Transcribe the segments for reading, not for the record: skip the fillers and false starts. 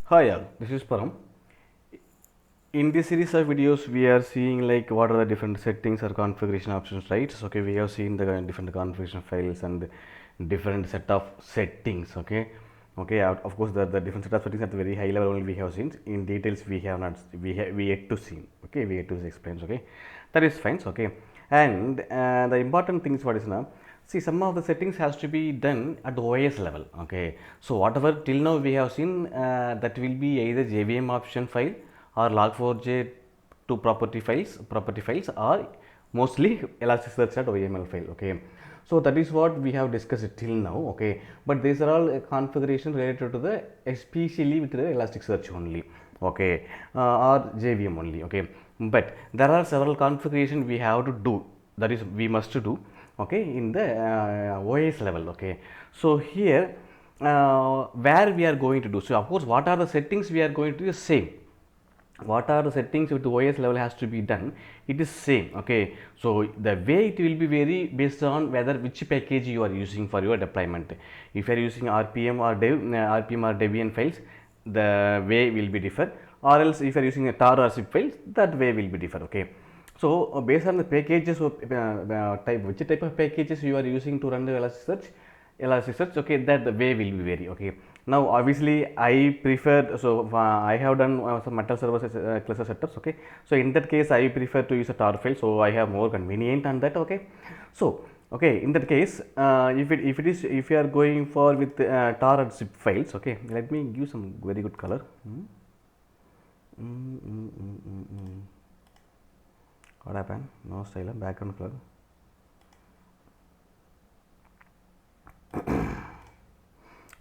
Hi all, this is Param. In this series of videos, we are seeing like what are the different settings or configuration options, right? So, okay, we have seen the different configuration files and different set of settings. Okay. Of course, the different set of settings at the very high level only we have seen. In details, we have not. We yet to see. Okay, we yet to explain. Okay, that is fine. Okay, and the important thing is what is now. See, some of the settings has to be done at the OS level. Okay, so whatever till now we have seen that will be either JVM option file or log4j to property files or mostly elasticsearch.yml file. Okay, so that is what we have discussed till now. Okay, but these are all configuration related to the especially with the elasticsearch only. Okay, or JVM only. Okay, but there are several configuration we have to do, that is we must do. Okay, in the OS level. Okay, so here where we are going to do, so of course what are the settings we are going to do is same. What are the settings with the OS level has to be done, it is same. Okay, so the way it will be vary based on whether which package you are using for your deployment. If you are using RPM or Debian files, the way will be differ, or else if you are using a tar or zip files, that way will be differ. Okay, so based on the packages type, which type of packages you are using to run the Elasticsearch, okay, that the way will be vary. Okay, now obviously I prefer, so I have done some metal server cluster setups. Okay, so in that case I prefer to use a tar file, so I have more convenient on that. Okay, so okay, in that case if you are going for with tar or zip files, okay, let me give some very good color. What happened? No style, background color.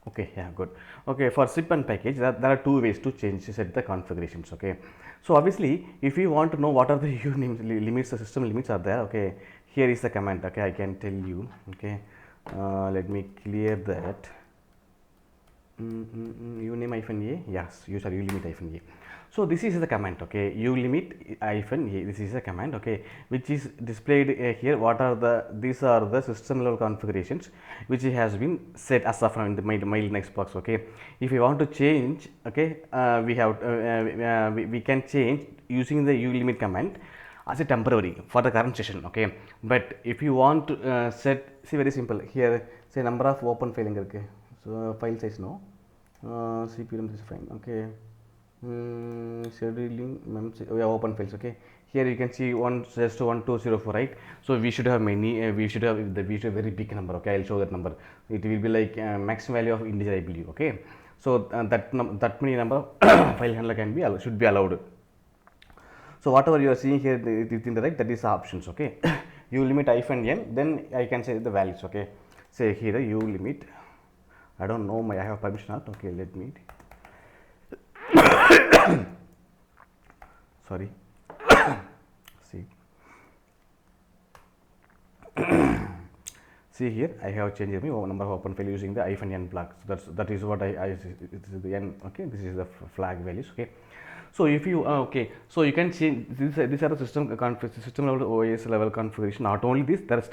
Okay, yeah, good. Okay, for zip and package, there are two ways to change set the configurations. Okay, so obviously if you want to know what are the limits, the system limits are there. Okay, here is the command. Okay, I can tell you. Okay, let me clear that. Uname -a, yes, user ulimit -a. So this is the command. Okay, ulimit -a, this is a command. Okay, which is displayed here. What are the, these are the system level configurations which has been set as of now in the my Linux box. Okay, if you want to change, okay, we have we can change using the ulimit command as a temporary for the current session. Okay, but if you want to set, see, very simple here, say number of open file inga irukku. So file size no, CPM is fine. Okay, scheduling yeah, open files. Okay, here you can see one just 1204, right? So we should have many, we should have very big number. Okay, I'll show that number. It will be like max value of integer, I believe. Okay, so that many number of file handler can be should be allowed. So whatever you are seeing here within the right, that is options. Okay, you limit -n, then I can say the values. Okay, say here you limit, I don't know I have permission not. Okay, let me sorry. see see here I have changed my number of open file using the -n flag. So that is what it is the n. Okay, this is the flag values. Okay, so if you okay, so you can change these are the system level OS level configuration. Not only this, there are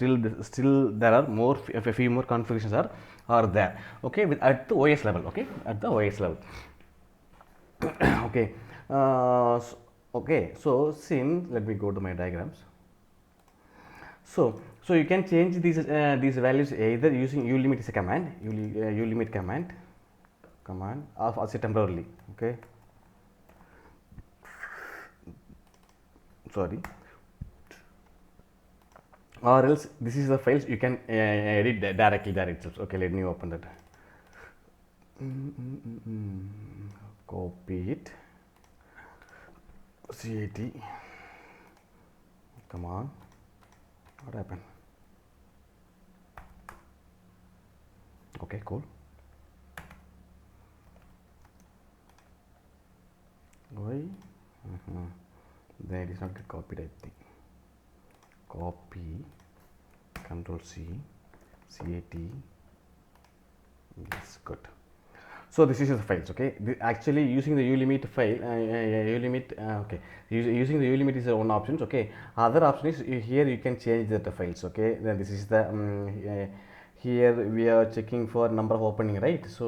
still there are more, a few more configurations are there. Okay, at the OS level. Okay, at the OS level. Okay, okay, so since, let me go to my diagrams. So you can change these values either using ulimit is a command, ulimit command of as a temporarily. Okay, sorry, or else this is the files you can edit directly there itself. Okay, let me open that. Copy it, cat, come on, what happened? Okay, cool. Why? Then it is not get copied, I think. Copy, Control C, cat. Yes, good. So this is the files. Okay, actually using the ulimit file, ulimit. Okay, using the ulimit is one option. Okay, other option is here you can change the files. Okay, then this is the here we are checking for number of opening, right? So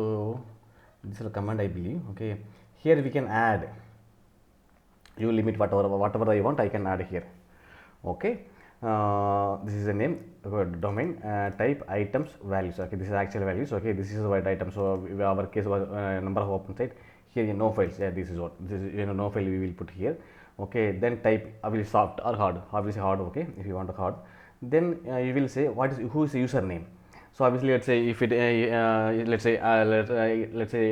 this is a command, I believe. Okay, here we can add, you limit whatever I want, I can add here. Okay, this is the name, domain, type, items, values. Okay, this is actual values. Okay, this is what item. So our case was number of open site. Here no files. Yeah, this is what, this is, no file we will put here. Okay, then type, will soft or hard, obviously hard. Okay, if you want a hard, then you will say what is, who is the username. So obviously, let's say if it let's say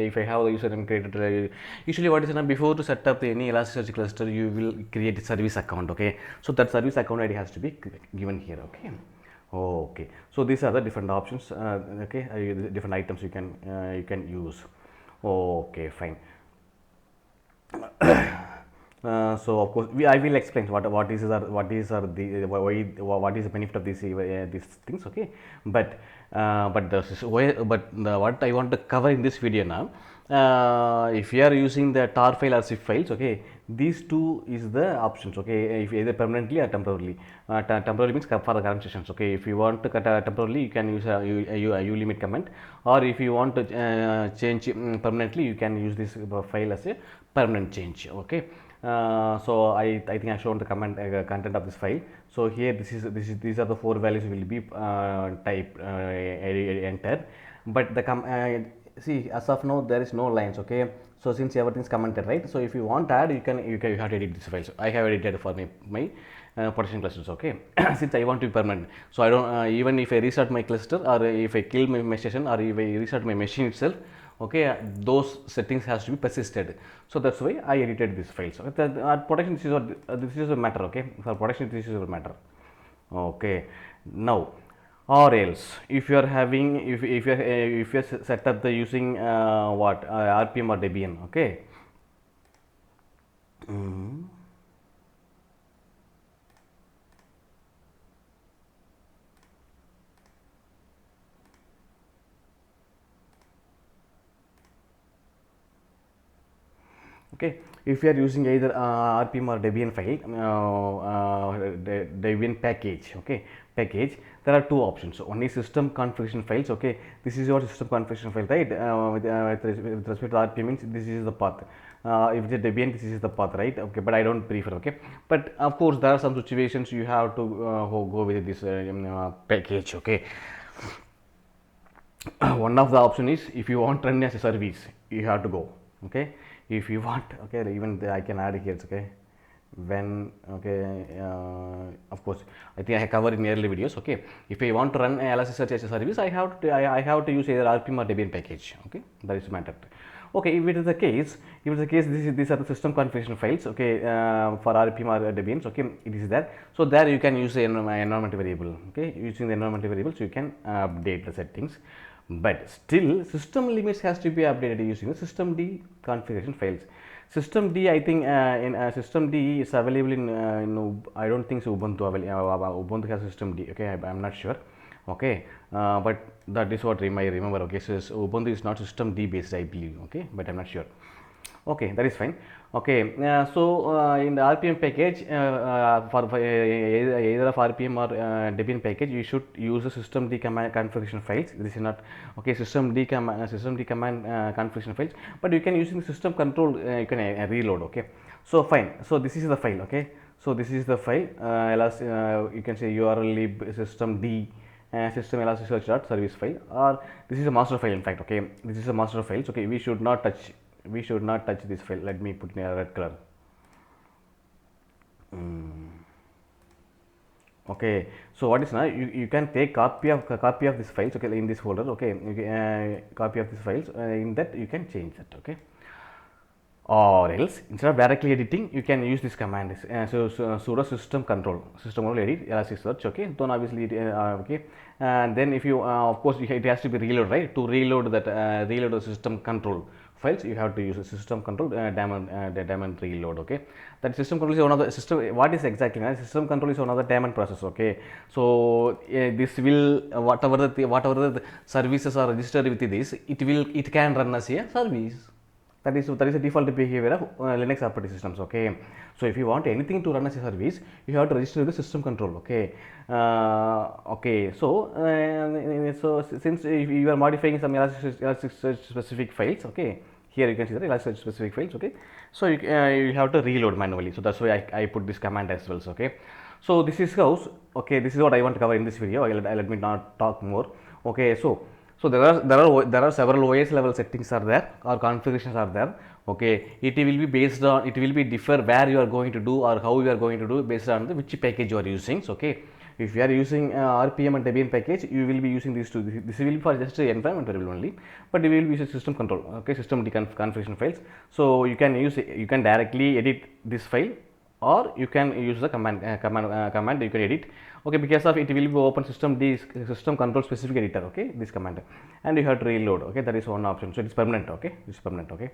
if I have a username created, usually what is before to set up any Elasticsearch cluster, you will create a service account. Okay, so that service account ID has to be given here. Okay, okay. So these are the different options. Okay, different items you can use. Okay, fine. So of course I will explain what is the what is the benefit of these things. Okay, but what I want to cover in this video now, if you are using the tar file or zip files, okay, these two is the options. Okay, if either permanently or temporarily. Temporarily means for the current sessions. Okay, if you want to cut temporarily, you can use a ulimit command, or if you want to change permanently, you can use this file as a permanent change. Okay, so I think I shown the content of this file. So here these are the 4 values will be type enter, but the see, as of now there is no lines. Okay, so since everything is commented, right, so if you want to add, you have to edit this file. So I have edited for my partition clusters. Okay, since I want to be permanent, so I don't even if I restart my cluster, or if I kill my session, or if I restart my machine itself, okay, those settings has to be persisted. So that's why I edited this file. So protection, this is a matter. Okay, for protection this is a matter. Okay, now or else if you are having, if you are set up the using RPM or Debian. Okay, okay, if you are using either RPM or Debian file, Debian package. Okay, package, there are 2 options. One is system configuration files. Okay, this is your system configuration file, right? With respect to RPM means this is the path. If it's a Debian, this is the path, right? Okay, but I don't prefer. Okay, but of course there are some situations you have to go with this package. Okay, one of the option is, if you want to run as a service, you have to go. Okay, if you want, okay, even I can add here. Okay, when, okay, of course I think I have covered in early videos. Okay, if I want to run Elasticsearch as a service, I have to use either RPM or Debian package. Okay, that is matter. Okay, if it is the case, these are the system configuration files. Okay, for RPM or Debian. Okay, it is there. So there you can use the environment variable. Okay, using the environment variables you can update the settings. But still, system limits has to be updated using the systemd configuration files. Systemd, I think in systemd is available in I don't think so Ubuntu Ubuntu has systemd. Okay, I'm not sure. Okay, but that is what I remember. Okay, so Ubuntu is not systemd based, I believe. Okay, but I'm not sure. Okay, that is fine. Okay, so in the RPM package, for either of RPM or Debian package, you should use the systemd command configuration files. This is not, okay, systemd command configuration files, but you can use in the system control, you can reload. Okay, so fine. So this is the file. Okay, so this is the file. You can say url lib systemd system elasticsearch.service file, or this is a master file. In fact, okay, this is a master file. Okay, we should not touch this file. Let me put in a red color. Okay, so what is now, you can take copy of this files. Okay, in this folder. Okay, copy of these files, in that you can change that. Okay, or else instead of directly editing, you can use this command. Sudo system control edit Elasticsearch. Okay, then obviously okay, and then if you of course it has to be reload, right? To reload that reload the system control files, you have to use a system control daemon reload. Okay, that system control is one of the system. What is exactly system control is one of the daemon process. Okay, so this will whatever the services are registered with this, it can run as a service. That is a default behavior of Linux operating systems. Okay, so if you want anything to run as a service, you have to register the system control. Okay, okay. So since if you are modifying some Elasticsearch specific files, okay, here you can see the Elasticsearch specific files. Okay, so you have to reload manually, so that's why I put this command as well. So, okay, so this is how, okay, this is what I want to cover in this video. Let me not talk more. Okay, so there are several OS level settings are there, or configurations are there. Okay, it will be based on, it will be differ where you are going to do or how you are going to do based on the which package you are using. So, okay, if you are using RPM and Debian package, you will be using these two. This will be for just environment variable only, but you will be using system control, okay, system configuration files. So you can use, you can directly edit this file, or you can use the command you can edit. Okay, because of it will be open system control specific editor. Okay, this command, and you have to reload. Okay, that is one option. So it is permanent. Okay, it is permanent. Okay,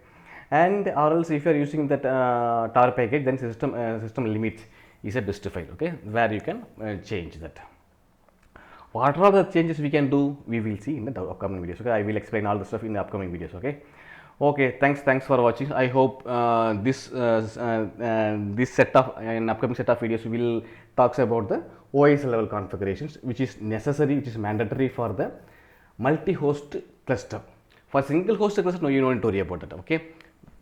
and or else if you are using that tar package, then system limits is a dist file. Okay, where you can change that. What are the changes we can do, we will see in the upcoming videos. Okay, I will explain all the stuff in the upcoming videos. Okay, thanks for watching. I hope this set of an upcoming set of videos will talks about the OS level configurations, which is necessary, which is mandatory for the multi-host cluster. For single host cluster, no, you don't need to worry about that. Okay,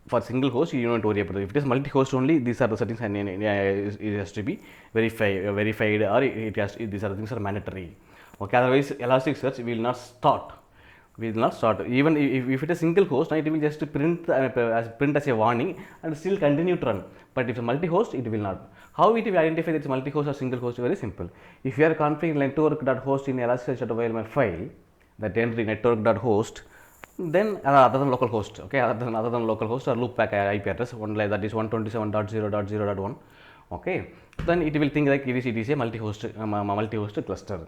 for single host, you don't need to worry about it. If it is multi-host only, these are the settings, and it has to be verified, or these are the things are mandatory. Okay, otherwise Elasticsearch will not start. Even if it is single host, it will just print as a warning and still continue to run. But if it's multi-host, it will not. How it will identify that it's multi-host or single host? Very simple. If you are configuring network.host in Elasticsearch file, that entry network.host, then other than localhost, okay, other than localhost or loopback IP address, one like that is 127.0.0.1. Okay, then it will think like it is a multi-host cluster.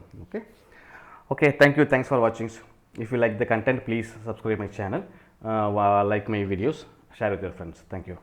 Okay, thanks for watching. If you like the content, please subscribe my channel, like my videos, share with your friends. Thank you.